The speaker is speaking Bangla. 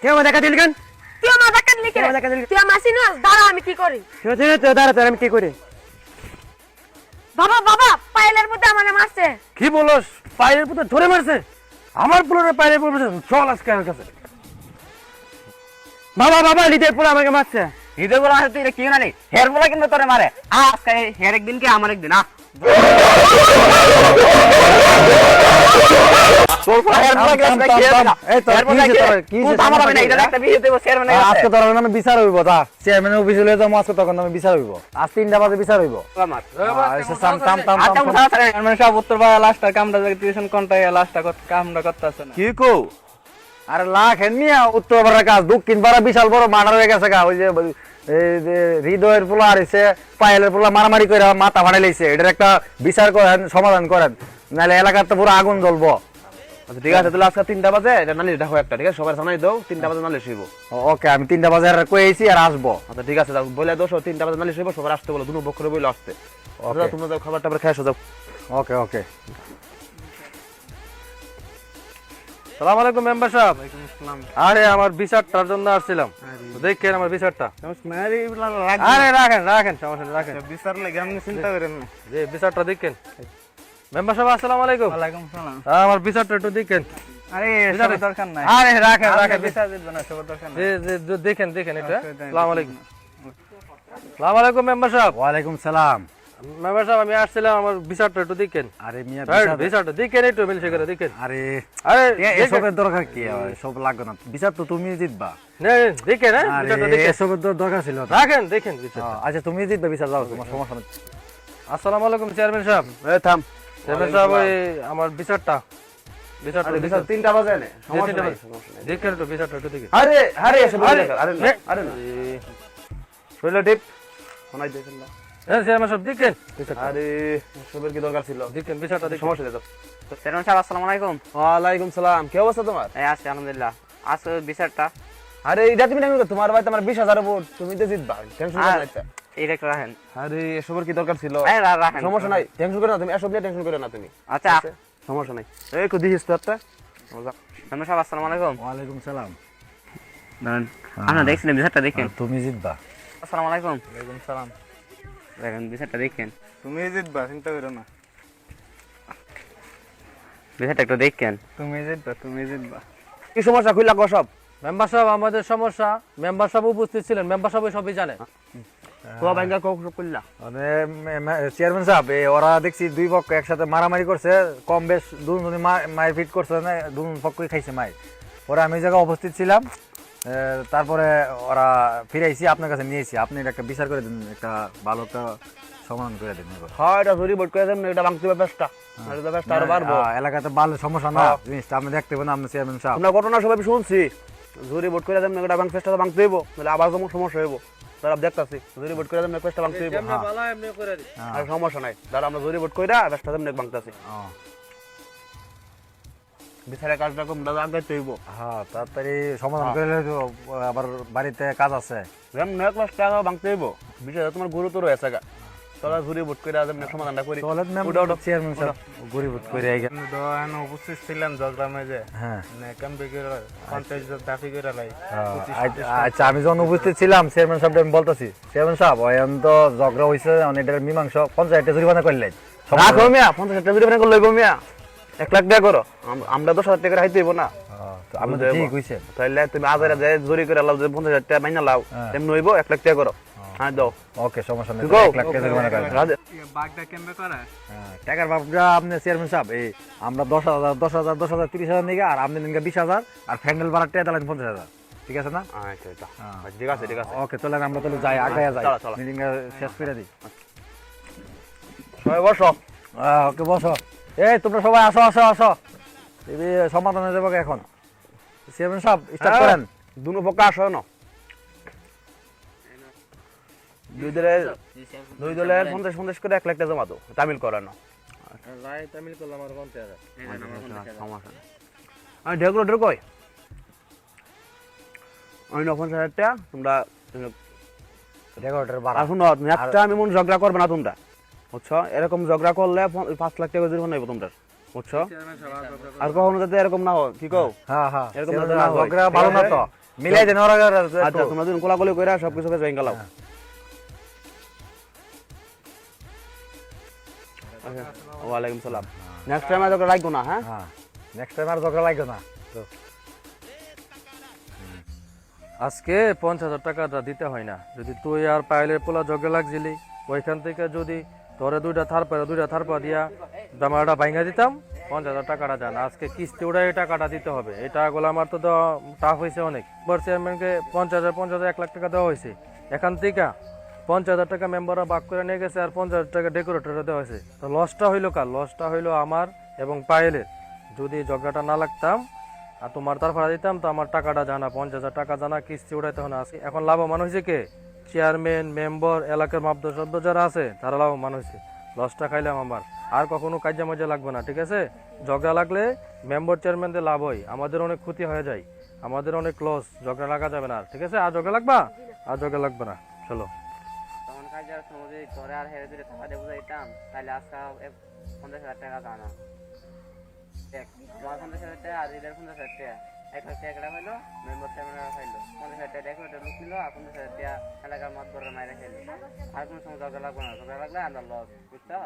কেউ দেখা দিলি কেন? তুই আমার ধাক্কা দিলি কেন? তুই আমার চিনিস? দাঁড়া আমি কি করি? দাঁড়া আমি কি করি? বাবা বাবা পাইলের মধ্যে আমারে মারছে। কি বলস? পায়ের পুত্র ধরে মারছে? আমার পুরো পায়ের পুরো চল আজকে আমার কাছে। বাবা বাবা লিদের পুরো আমাকে মারছে। ঈদের বলা তুই কি জানি হেয়ার বলা কিন্তু তোরে মারে আজকে হেয়ার একদিন কি আমার একদিন আ বিচার হইব চেয়ারম্যান অফিস হলে তো আজকে তখন আমি বিচার হইব আজ 3টা বাজে বিচার হইব উত্তর পাড়া লাস্টার কামটা টিউশন কোনটাই লাস্টা কামটা করতেছে না কি কো আরে লাখ এমনিয়া উত্তর পাড়ার কাজ দক্ষিণ পাড়া বিশাল বড় মার্ডার হয়ে গেছে গা ওই যে হৃদয়ের পোলা হারিছে পায়েলের পোলা মারামারি করে মাথা ফাটাই লাইছে এটার একটা বিচার করেন সমাধান করেন নাহলে এলাকার তো পুরো আগুন জ্বলবো। আচ্ছা ঠিক আছে তাহলে আজকে 3টা বাজে এটা নালিশ দেখো একটা ঠিক আছে সবার সামনে দাও 3টা বাজে নালিশ হইব। ওকে আমি 3টা বাজে আর কইছি আর আসবো। আচ্ছা ঠিক আছে বলে দাও 3টা বাজে নালিশ হইব সবার আসতে বলো দুনো পক্ষরে বলে আসতে। আচ্ছা তোমরা দাও খাবার টাবার খেয়ে যাও। ওকে ওকে সালাম আলাইকুম মেম্বার সাহেব। ওয়ালাইকুম আসসালাম। আরে আমার বিচারটার জন্য আসছিলাম দেখেন আমার বিচারটা। আরে রাখেন রাখেন সমস্যা নেই রাখেন বিচার লাগে আপনি চিন্তা করেন না জি বিচারটা দেখেন মেম্বার সাহেব আসসালামু আলাইকুম। ওয়ালাইকুম সালাম। আমার বিচারটা একটু দেখেন। আরে সব দরকার নাই আরে রাখেন রাখেন বিচার দিবেন না সব দরকার নাই জি জি দেখেন দেখেন এটা আসসালামু আলাইকুম। আসসালামু আলাইকুম মেম্বার সাহেব। ওয়ালাইকুম সালাম। মেম্বার সাহেব আমি আসছিলাম আমার বিচারটা একটু দেখেন। আরে মিয়া বিচারটা দেখেন একটু মিলছে করে দেখেন। আরে আরে এসবের দরকার কি সব লাগবে না বিচার তো তুমি জিতবা। দেখেন বিচারটা দেখেন এসবের দরকার ছিল রাখেন দেখেন বিচার। আচ্ছা তুমি জিতবে বিচার যাও তোমার সমস্যা নেই। আসসালামু আলাইকুম চেয়ারম্যান সাহেব। এই থাম চেয়ারম্যান সাহেব ওই আমার বিচারটা আরে বিচার 3টা বাজে না সমস্যা নাই দেখেন একটু বিচারটা একটু দেখেন। আরে আরে এসব আরে আরে না আরে না শৈলা টিপ শোনাই দিয়েছেন না হ্যাঁ চেয়ারম্যান সাহেব দেখেন বিচারটা আরে সবের কি দরকার ছিল দেখেন বিচারটা দেখেন। সমস্যা নেই তো চেয়ারম্যান সাহেব আসসালামু আলাইকুম। ওয়ালাইকুম সালাম কি অবস্থা তোমার? এই আছি আলহামদুলিল্লাহ আজকে বিচারটা আরে এটা তুমি নাকি তোমার ভাই তোমার 20000 ভোট তুমি তো জিতবা টেনশন করো না এইটা একটু রাখেন। আরে এসবের কি দরকার ছিল? রাখেন সমস্যা নাই টেনশন করো না তুমি এসব নিয়ে টেনশন করো না তুমি। আচ্ছা সমস্যা নাই এই কো দিস তো একটা চেয়ারম্যান সাহেব আসসালামু আলাইকুম। ওয়ালাইকুম সালাম। দাঁড়ান আপনি দেখছেন বিচারটা দেখেন। তুমি জিতবা। আসসালামু আলাইকুম। ওয়ালাইকুম সালাম। দেখেন বিচারটা দেখেন তুমি জিতবা চিন্তা করো না। বিচারটা একটু দেখেন তুমি জিতবা। কি সমস্যা খুইলা কো সব? মেম্বার সাহেব আমাদের সমস্যা মেম্বার সাহেব উপস্থিত ছিলেন মেম্বার সাহেব সবই জানে। তো ব্যাংকা কো সব খুইলা মানে চেয়ারম্যান সাহেব ওরা দেখছি দুই পক্ষ একসাথে মারামারি করছে কম বেশ দুজনে মায়ের ফিট করছে না দুই পক্ষই খাইছে মাই পরে আমি এই জায়গায় উপস্থিত ছিলাম তারপরে ওরা ফিরাইছি আপনার কাছে নিয়েছি আপনি একটা বিচার করে দিন একটা ভালো একটা সমাধান করে দিন। হ্যাঁ এটা জরি ভোট করে দেন এটা ভাঙতে ব্যবস্থা এটা ব্যবস্থা আর বাড়বো এলাকাতে ভালো সমস্যা না জিনিসটা আপনি দেখতে পাবেন আপনি চেয়ারম্যান সাহেব। আমরা ঘটনা সবাই শুনছি জরি ভোট করে দেন এটা ভাঙতে চেষ্টা ভাঙতে হইব তাহলে আবার যেমন সমস্যা হইব তারা দেখতাছি জরি ভোট করে দেন চেষ্টা ভাঙতে হইব আর সমস্যা নাই দাঁড়া আমরা জরি ভোট কইরা ব্যবস্থা দেন ভাঙতাছি বিচারের কাজটা কম দাদা আগাইতে হইব। হ্যাঁ তাড়াতাড়ি সমাধান করে আবার বাড়িতে কাজ আছে যেমন 1 লাখ টাকা ভাঙতে হইব বিষয়টা তোমার গুরুতর হয়েছে গা তোরা জরি ভোট করে যেমন সমাধানটা করি চেয়ারম্যান সাহেব গরিব করে উপস্থিত ছিলাম জগরামে যে হ্যাঁ আচ্ছা আমি যখন উপস্থিত ছিলাম চেয়ারম্যান সাহেব আমি বলতেছি চেয়ারম্যান সাহেব এখন তো ঝগড়া হয়েছে অনেকটা মীমাংস 50,000 জরিমানা করলেন রাখো মিয়া 50,000 টাকা জরিমানা করে লইব মিয়া 1 লাখ টাকা করো আমরা 10,000 টাকা হাইতে হইব না আমি তো ঠিক হইছে তাইলে তুমি আজারে যে জরি করে লাও 50,000 টাকা মাইনা লাও তেমনি হইব 1 লাখ টাকা করো হ্যাঁ দাও ওকে সমস্যা নেই Go. 1 লাখ টাকা জরিমানা করেন বাগদা কেমনে করে টাকার বাপটা আপনি চেয়ারম্যান সাহেব এই আমরা 10,000 30,000 নিগা আর আপনি নিগা 20,000 আর ফ্যান্ডেল ভাড়া টাকা দিলেন 50,000 ঠিক আছে না? আচ্ছা আচ্ছা ঠিক আছে ঠিক আছে ওকে চলেন আমরা তাহলে যাই আগায়া যাই চলো। মিটিং শেষ করে দিই। সবাই বসো ওকে বসো এই তোমরা সবাই আসো আসো আসো এই সমাধান হয়ে যাবে এখন চেয়ারম্যান সাহেব স্টার্ট করেন দুনো পক্ষ আসো না দুই দলের 50 করে 1 লাখ টাকা জমা দাও তামিল করে না তামিল করলাম আর 50,000 সমস্যা নেই আমি ঢেকুর কই আমি 50,000 টাকা তোমরা রেকর্ডের বাড়া আর শুনো তুমি একটা আমি মন ঝগড়া করবে না তোমরা বুঝছো এরকম ঝগড়া করলে 5 লাখ টাকা জরিমানা হইব তোমরা বুঝছো আর কখনো যাতে এরকম না হয় কি কও হ্যাঁ হ্যাঁ এরকম এরকম না হয়। ঝগড়া ভালো না তো মিলাই দেন ওরা আচ্ছা তোমরা দুজন কোলাকুলি কইরা সবকিছু কাজ ভেঙে গেলাও। আচ্ছা, ওয়ালাইকুম সালাম। নেক্সট টাইম আর তোকে রাখবো না, হ্যাঁ? হ্যাঁ নেক্সট টাইম আর ঝগড়া লাগবে না। তো আজকে 50,000 টাকাটা দিতে হয় না। যদি তুই আর পায়েলের পোলা জগে লাগছিলি ওইখান থেকে যদি তোরে দুইটা থারপা দিয়া জামাটা ভাঙা দিতাম 50,000 টাকাটা জান। আজকে কিস্তি উড়াই এই টাকাটা দিতে হবে। এই টাকাগুলো আমার তো দেওয়া টাফ হয়েছে অনেক। চেয়ারম্যানকে 50,000 1 লাখ টাকা দেওয়া হয়েছে। এখান থেকে 50,000 টাকা মেম্বাররা ভাগ করে নিয়ে গেছে আর 50,000 টাকা ডেকোরেটরে দেওয়া হয়েছে। তো লসটা হইলো কার? লসটা হইলো আমার এবং পায়েলের। যদি ঝগড়াটা না লাগতাম আর তোমার তার ভাড়া দিতাম তো আমার টাকাটা জানা 50,000 টাকা জানা কিস্তি উঠাইতে হয় না। আজকে এখন লাভবান হয়েছে কে? চেয়ারম্যান, মেম্বার, এলাকার মাপদ শব্দ যারা আছে তারা লাভবান হয়েছে। লসটা খাইলাম আমার। আর কখনো কাজে মজা লাগবে না, ঠিক আছে? ঝগড়া লাগলে মেম্বার চেয়ারম্যানদের লাভ হয়, আমাদের অনেক ক্ষতি হয়ে যায়, আমাদের অনেক লস। ঝগড়া লাগা যাবে না, ঠিক আছে? আর ঝগড়া লাগবা? আর ঝগড়া লাগবে না, চলো। তখন কাজের সময় যদি তোরে আর হেরে দিলে টাকা দিয়ে বুঝাইতাম তাহলে আজকে 50,000 টাকা জানা। দেখ আমার 50,000 টাকা আর এদের 50,000 টাকা 1 লাখ টাকা হইলো, মেম্বার চেয়ারম্যানরা খাইলো 50,000 টাকা ডেকোরেটর লুক নিল আর 50,000 টাকা এলাকার মাতবরের মাইরে খাইলো। আর কোনো সময় ঝগড়া লাগবে না, ঝগড়া লাগলে আমরা লস, বুঝছো?